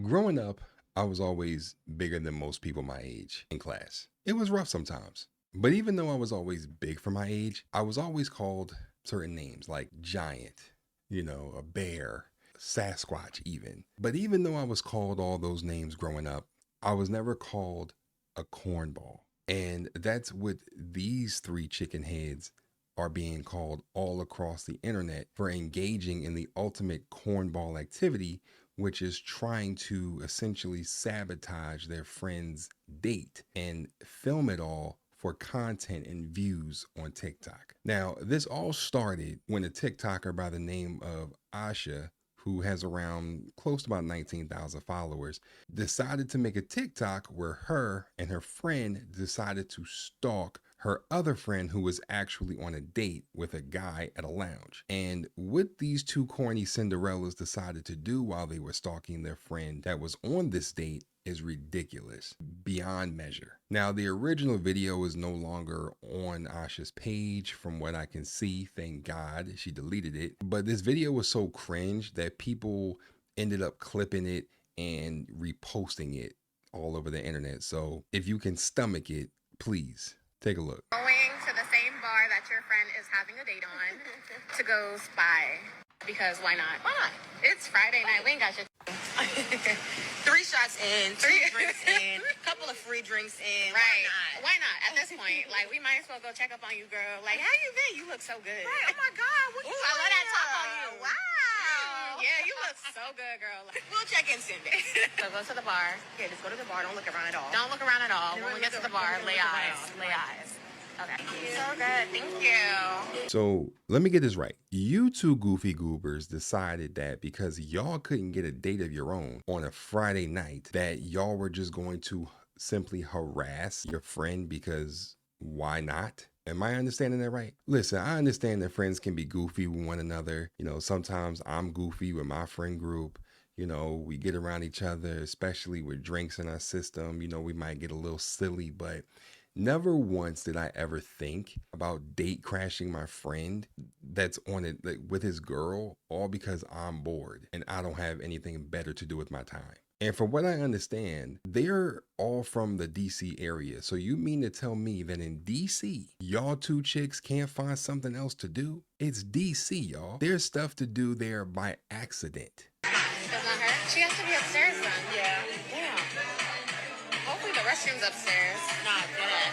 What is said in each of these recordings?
Growing up, I was always bigger than most people my age in class. It was rough sometimes. But even though I was always big for my age, I was always called certain names like giant, a bear, Sasquatch even. But even though I was called all those names growing up, I was never called a cornball. And that's what these three chicken heads are being called all across the internet for engaging in the ultimate cornball activity, which is trying to essentially sabotage their friend's date and film it all for content and views on TikTok. Now, this all started when a TikToker by the name of Asha, who has around close to about 19,000 followers, decided to make a TikTok where her and her friend decided to stalk her other friend who was actually on a date with a guy at a lounge. And what these two corny Cinderellas decided to do while they were stalking their friend that was on this date is ridiculous, beyond measure. Now, the original video is no longer on Asha's page from what I can see. Thank God she deleted it. But this video was so cringe that people ended up clipping it and reposting it all over the internet. So if you can stomach it, please take a look. Going to the same bar that your friend is having a date on to go spy. Because why not? Why not? It's Friday night. We ain't got shit. 3 shots in, 2 drinks in, couple of free drinks in. Right. Why not? At this point, like, we might as well go check up on you, girl. Like, how you been? You look so good. Right. Oh my God. What you I love that top on you. Wow. Yeah, you look so good, girl. We'll check in soon, babe. So go to the bar. Okay, just go to the bar. Don't look around at all. Don't look around at all. When we get to the bar, lay eyes. Lay eyes. Okay. So good. Thank you. So let me get this right. You two goofy goobers decided that because y'all couldn't get a date of your own on a Friday night, that y'all were just going to simply harass your friend because why not? Am I understanding that right? Listen, I understand that friends can be goofy with one another. Sometimes I'm goofy with my friend group. We get around each other, especially with drinks in our system. We might get a little silly, but never once did I ever think about date crashing my friend that's on it with his girl, all because I'm bored and I don't have anything better to do with my time. And from what I understand, they're all from the DC area. So you mean to tell me that in DC, y'all two chicks can't find something else to do? It's DC, y'all. There's stuff to do there by accident. Does not hurt? She has to be upstairs then. Yeah. Damn. Hopefully the restroom's upstairs. Nah, dead.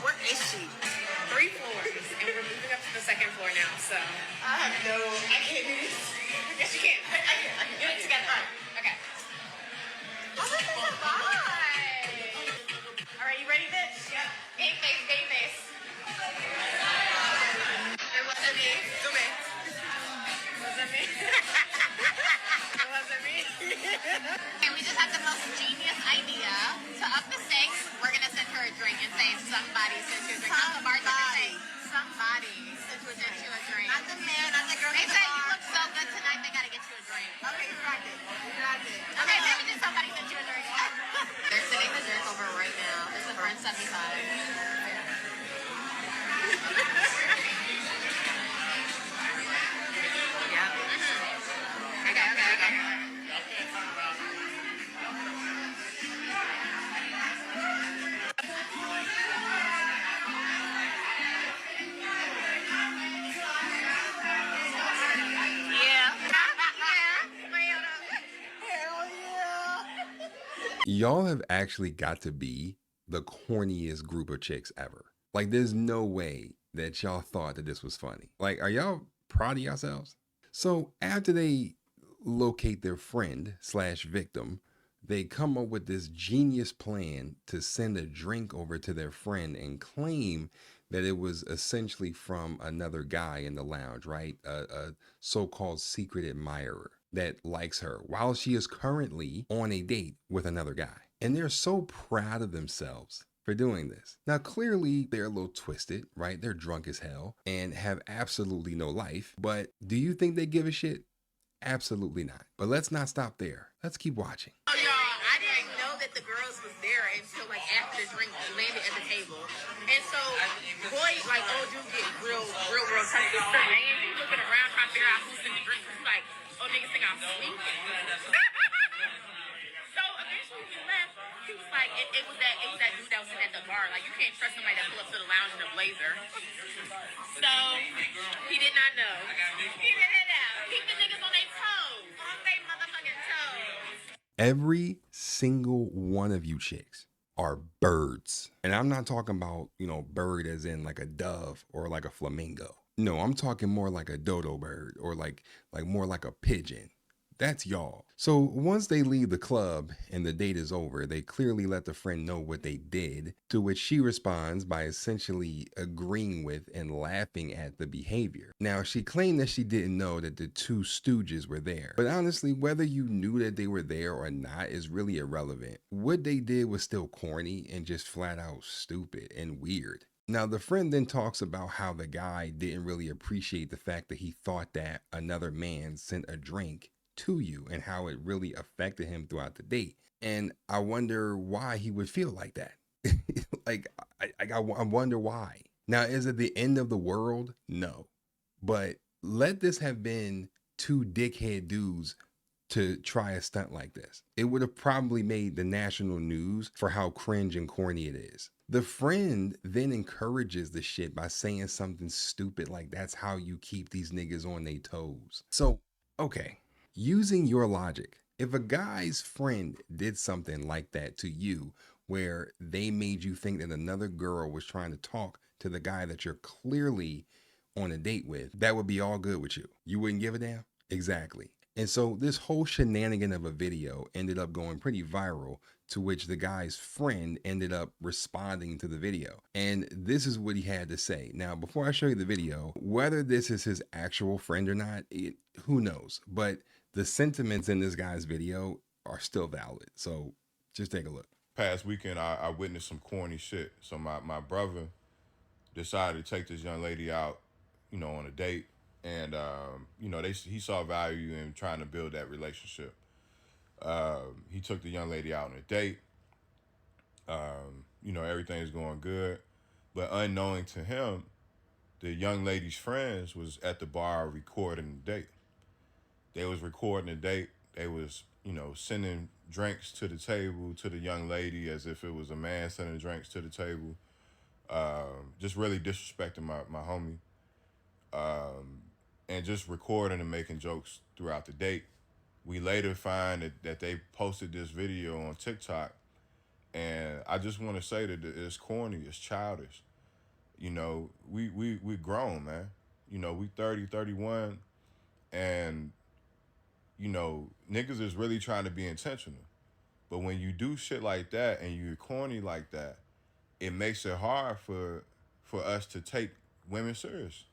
Where is she? 3 floors. And we're moving up to the 2nd floor now, so. I can't do this. Yes, you can. I can Get it together. Okay. Oh, this is a vibe. All right, you ready, bitch? Yep. Game face, game face. It wasn't me. Zoom in. Wasn't me. It wasn't me. And we just had the most genius idea. To up the stakes, we're going to send her a drink and say somebody sent you a drink. Not the bartender say somebody sent you a drink. Not the man, not the girl. They say you look so good tonight, they got to get you a drink. Okay, you got it. You got it. Okay, maybe just somebody sent you a drink. They're sending the drink over right now. This is for 75. Okay. Y'all have actually got to be the corniest group of chicks ever. Like, there's no way that y'all thought that this was funny. Like, are y'all proud of yourselves? So after they locate their friend / victim, they come up with this genius plan to send a drink over to their friend and claim that it was essentially from another guy in the lounge, right? A so-called secret admirer that likes her while she is currently on a date with another guy. And they're so proud of themselves for doing this. Now, clearly they're a little twisted, right? They're drunk as hell and have absolutely no life. But do you think they give a shit? Absolutely not. But let's not stop there. Let's keep watching. Oh, y'all, I didn't know that the girls was there until like after the drink landed at the table. And so, boy, like, oh, dude get real touchy. And you looking around trying to figure out who's in the drink. You like, oh, niggas think I'm sweet. It was like it was that dude that was sitting at the bar. Like you can't trust somebody that pull up to the lounge in a blazer. So he did not know. He didn't know. Keep the niggas on their toes. On their motherfucking toes. Every single one of you chicks are birds. And I'm not talking about, bird as in like a dove or like a flamingo. No, I'm talking more like a dodo bird or like more like a pigeon. That's y'all. So once they leave the club and the date is over, they clearly let the friend know what they did, to which she responds by essentially agreeing with and laughing at the behavior. Now, she claimed that she didn't know that the two stooges were there, but honestly, whether you knew that they were there or not is really irrelevant. What they did was still corny and just flat out stupid and weird. Now, the friend then talks about how the guy didn't really appreciate the fact that he thought that another man sent a drink to you and how it really affected him throughout the date. And I wonder why he would feel like that. I wonder why. Now, is it the end of the world? No. But let this have been two dickhead dudes to try a stunt like this. It would have probably made the national news for how cringe and corny it is. The friend then encourages the shit by saying something stupid like that's how you keep these niggas on their toes. So, okay. Using your logic, if a guy's friend did something like that to you, where they made you think that another girl was trying to talk to the guy that you're clearly on a date with, that would be all good with you. You wouldn't give a damn? Exactly. And so this whole shenanigan of a video ended up going pretty viral, to which the guy's friend ended up responding to the video. And this is what he had to say. Now, before I show you the video, whether this is his actual friend or not, who knows? But the sentiments in this guy's video are still valid. So just take a look. Past weekend, I witnessed some corny shit. So my brother decided to take this young lady out, on a date. And, he saw value in trying to build that relationship. He took the young lady out on a date. Everything's going good. But unknowing to him, the young lady's friends was at the bar recording the date. They was recording the date. They was, sending drinks to the table to the young lady as if it was a man sending drinks to the table. Just really disrespecting my homie. And just recording and making jokes throughout the date. We later find that they posted this video on TikTok. And I just want to say that it's corny, it's childish. We grown, man. We 30, 31. And, niggas is really trying to be intentional. But when you do shit like that and you're corny like that, it makes it hard for us to take women serious.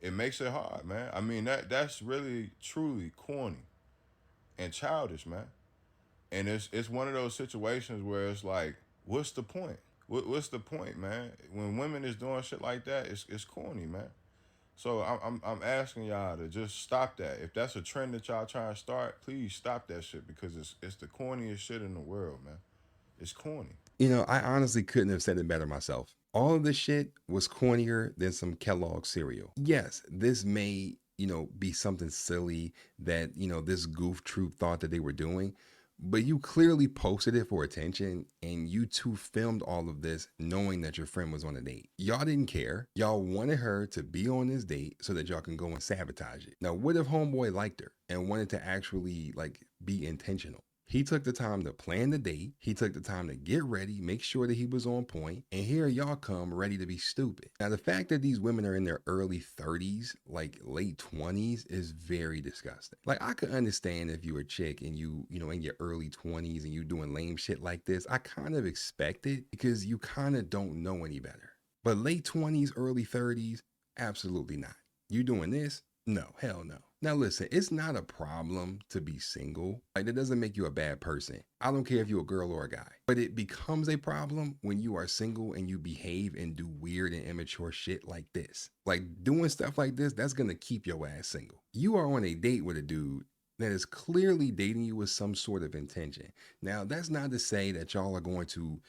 It makes it hard, man. I mean, that's really, truly corny and childish, man. And it's one of those situations where it's like, what's the point? What's the point, man? When women is doing shit like that, it's corny, man. So I'm asking y'all to just stop that. If that's a trend that y'all trying to start, please stop that shit because it's the corniest shit in the world, man. It's corny. I honestly couldn't have said it better myself. All of this shit was cornier than some Kellogg cereal. Yes, this may, be something silly that, this goof troop thought that they were doing, but you clearly posted it for attention and you two filmed all of this knowing that your friend was on a date. Y'all didn't care. Y'all wanted her to be on this date so that y'all can go and sabotage it. Now, what if homeboy liked her and wanted to actually be intentional? He took the time to plan the date. He took the time to get ready, make sure that he was on point. And here y'all come ready to be stupid. Now, the fact that these women are in their early 30s, late 20s is very disgusting. I could understand if you were a chick and you in your early 20s and you doing lame shit like this. I kind of expect it because you kind of don't know any better. But late 20s, early 30s, absolutely not. You doing this? No, hell no. Now listen, it's not a problem to be single. That doesn't make you a bad person. I don't care if you're a girl or a guy. But it becomes a problem when you are single and you behave and do weird and immature shit like this. Doing stuff like this, that's gonna keep your ass single. You are on a date with a dude that is clearly dating you with some sort of intention. Now, that's not to say that y'all are going to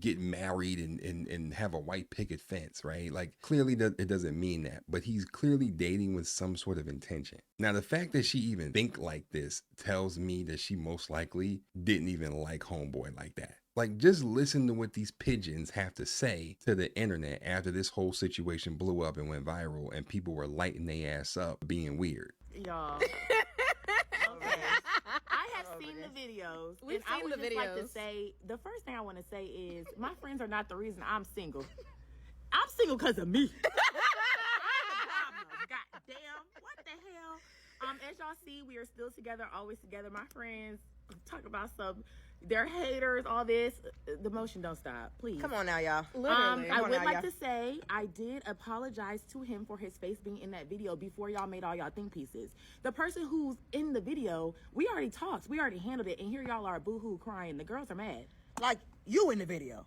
get married and have a white picket fence, right? Like clearly it doesn't mean that, but he's clearly dating with some sort of intention. Now, the fact that she even think like this tells me that she most likely didn't even like homeboy like that. Like, just listen to what these pigeons have to say to the internet after this whole situation blew up and went viral and people were lighting their ass up being weird. Y'all. Okay. I have seen the videos. We've I seen would the just like to videos. say, the first thing I want to say is my friends are not the reason I'm single. I'm single because of me. God damn. What the hell? As y'all see, we are still together, always together. My friends talk about some, they're haters, all this. The motion don't stop, please. Come on now, y'all. I Come on would now, like y'all. to say I did apologize to him for his face being in that video before y'all made all y'all think pieces. The person who's in the video, we already talked, we already handled it, and here y'all are boo-hoo crying. The girls are mad. Like, you in the video.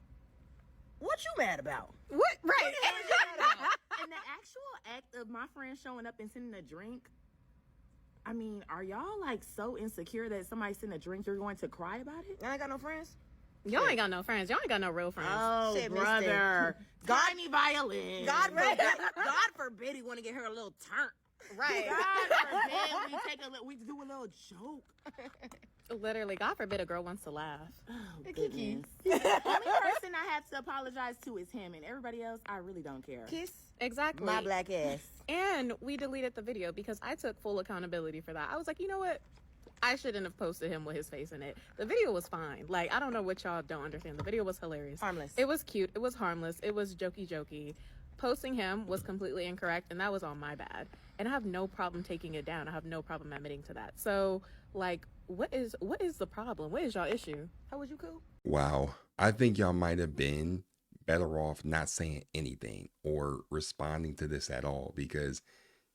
What you mad about? What? Right. And the actual act of my friend showing up and sending a drink, I mean, are y'all like so insecure that somebody send a drink, you're going to cry about it? I ain't got no friends. Y'all ain't got no friends. Y'all ain't got no real friends. Oh, Shit, brother. God- Tiny violin. God forbid he want to get her a little turn. Right. God forbid we do a little joke. Literally, God forbid a girl wants to laugh. Oh, goodness. The only person I have to apologize to is him, and everybody else, I really don't care. Kiss Exactly. my black ass. And we deleted the video because I took full accountability for that. I was like, you know what? I shouldn't have posted him with his face in it. The video was fine. Like, I don't know what y'all don't understand. The video was hilarious. Harmless. It was cute. It was harmless. It was jokey. Posting him was completely incorrect, and that was all my bad. And I have no problem taking it down. I have no problem admitting to that. So, like, what is the problem? What is y'all issue? How was you cool? Wow. I think y'all might have been better off not saying anything or responding to this at all, because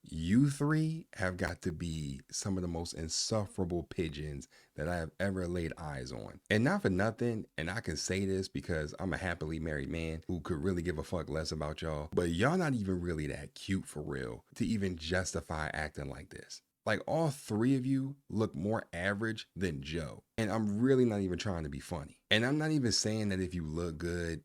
you three have got to be some of the most insufferable pigeons that I have ever laid eyes on. And not for nothing, and I can say this because I'm a happily married man who could really give a fuck less about y'all, but y'all not even really that cute for real to even justify acting like this. Like, all three of you look more average than Joe. And I'm really not even trying to be funny. And I'm not even saying that if you look good,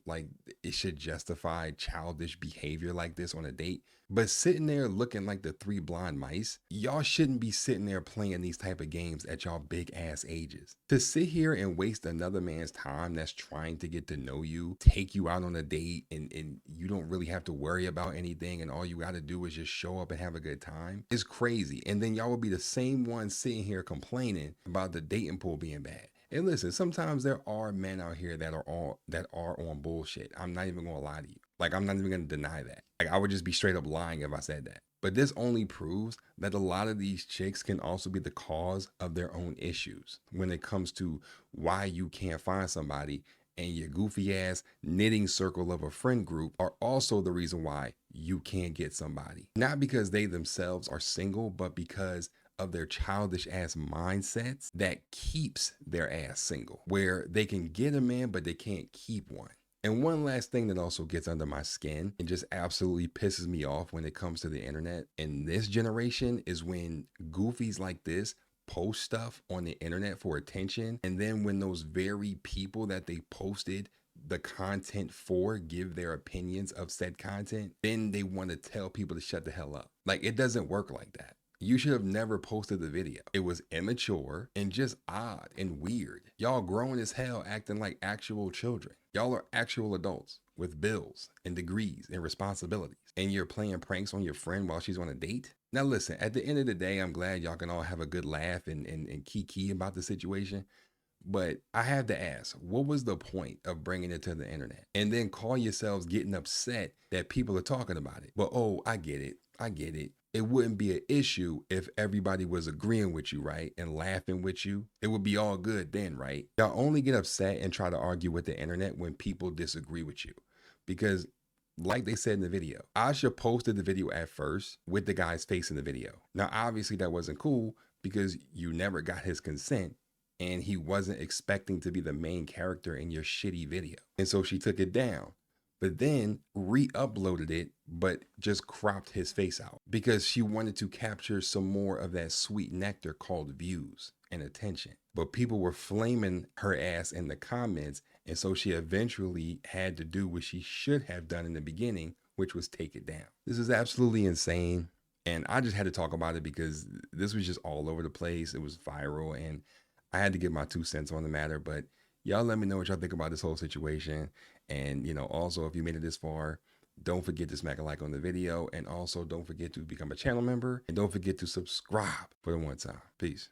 like it should justify childish behavior like this on a date. But sitting there looking like the three blind mice, y'all shouldn't be sitting there playing these type of games at y'all big ass ages. To sit here and waste another man's time that's trying to get to know you, take you out on a date, and you don't really have to worry about anything, and all you got to do is just show up and have a good time, is crazy. And then y'all will be the same ones sitting here complaining about the dating pool being bad. And listen, sometimes there are men out here that are on bullshit. I'm not even gonna lie to you. Like, I'm not even gonna deny that. Like, I would just be straight up lying if I said that. But this only proves that a lot of these chicks can also be the cause of their own issues when it comes to why you can't find somebody, and your goofy ass knitting circle of a friend group are also the reason why you can't get somebody. Not because they themselves are single, but because of their childish ass mindsets that keeps their ass single, where they can get a man but they can't keep one. And one last thing that also gets under my skin and just absolutely pisses me off when it comes to the internet in this generation is when goofies like this post stuff on the internet for attention, and then when those very people that they posted the content for give their opinions of said content, then they want to tell people to shut the hell up. Like, it doesn't work like that. You should have never posted the video. It was immature and just odd and weird. Y'all grown as hell acting like actual children. Y'all are actual adults with bills and degrees and responsibilities. And you're playing pranks on your friend while she's on a date? Now listen, at the end of the day, I'm glad y'all can all have a good laugh and kiki about the situation. But I have to ask, what was the point of bringing it to the internet? And then call yourselves getting upset that people are talking about it. But, oh, I get it. It wouldn't be an issue if everybody was agreeing with you, right? And laughing with you. It would be all good then, right? Y'all only get upset and try to argue with the internet when people disagree with you. Because like they said in the video, Asha posted the video at first with the guy's face in the video. Now, obviously that wasn't cool because you never got his consent and he wasn't expecting to be the main character in your shitty video. And so she took it down, but then re-uploaded it, but just cropped his face out because she wanted to capture some more of that sweet nectar called views and attention. but people were flaming her ass in the comments. And so she eventually had to do what she should have done in the beginning, which was take it down. This is absolutely insane. And I just had to talk about it because this was just all over the place. It was viral and I had to give my 2 cents on the matter. But y'all let me know what y'all think about this whole situation. And, you know, also if you made it this far, don't forget to smack a like on the video. And also don't forget to become a channel member. And don't forget to subscribe for the one time. Peace.